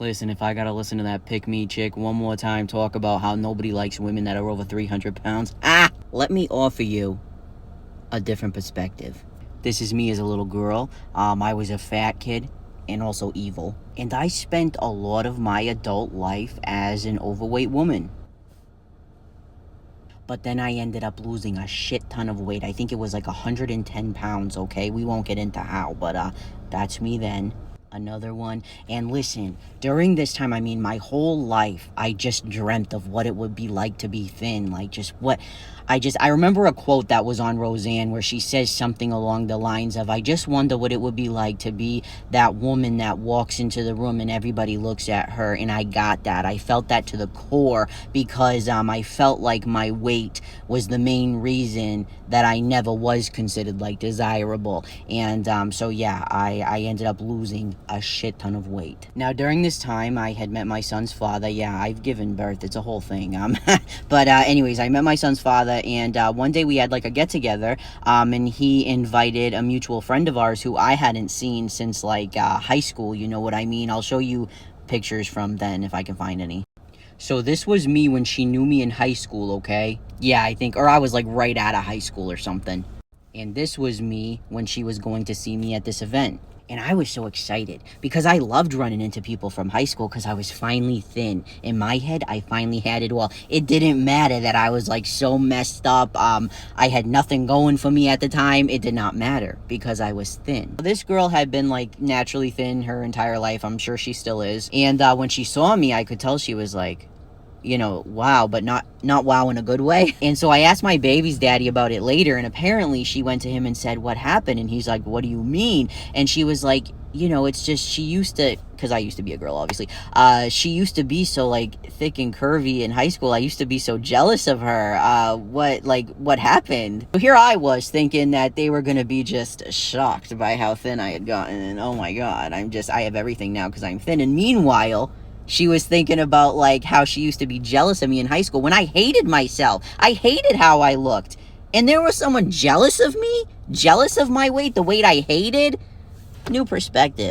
Listen, if I gotta listen to that pick-me chick one more time talk about how nobody likes women that are over 300 pounds, let me offer you a different perspective. This is me as a little girl. I was a fat kid and also evil. And I spent a lot of my adult life as an overweight woman. But then I ended up losing a shit ton of weight. I think it was like 110 pounds, okay? We won't get into how, but that's me then. Another one. And listen, during this time, I mean, my whole life, I just dreamt of what it would be like to be thin. Like, just what I remember a quote that was on Roseanne where she says something along the lines of, I just wonder what it would be like to be that woman that walks into the room and everybody looks at her. And I got that. I felt that to the core because I felt like my weight was the main reason that I never was considered like desirable. And so yeah, I ended up losing a shit ton of weight. Now during this time I had met my son's father. Yeah, I've given birth, it's a whole thing. But anyways, I met my son's father, and one day we had like a get together, and he invited a mutual friend of ours who I hadn't seen since like high school, you know what I mean? I'll show you pictures from then if I can find any. So this was me when she knew me in high school, okay? Yeah, I think, or I was like right out of high school or something. And this was me when she was going to see me at this event. And I was so excited because I loved running into people from high school because I was finally thin. In my head, I finally had it all. It didn't matter that I was like so messed up. I had nothing going for me at the time. It did not matter because I was thin. This girl had been like naturally thin her entire life. I'm sure she still is. And when she saw me, I could tell she was like, you know, wow, but not wow in a good way. And so I asked my baby's daddy about it later, and apparently she went to him and said, what happened? And he's like, what do you mean? And she was like, you know, it's just she used to, because I used to be a girl, obviously. She used to be so like thick and curvy in high school. I used to be so jealous of her. What happened? So here I was thinking that they were gonna be just shocked by how thin I had gotten, and oh my god, I have everything now because I'm thin. And meanwhile, she was thinking about like how she used to be jealous of me in high school when I hated myself. I hated how I looked. And there was someone jealous of me? Jealous of my weight, the weight I hated? New perspective.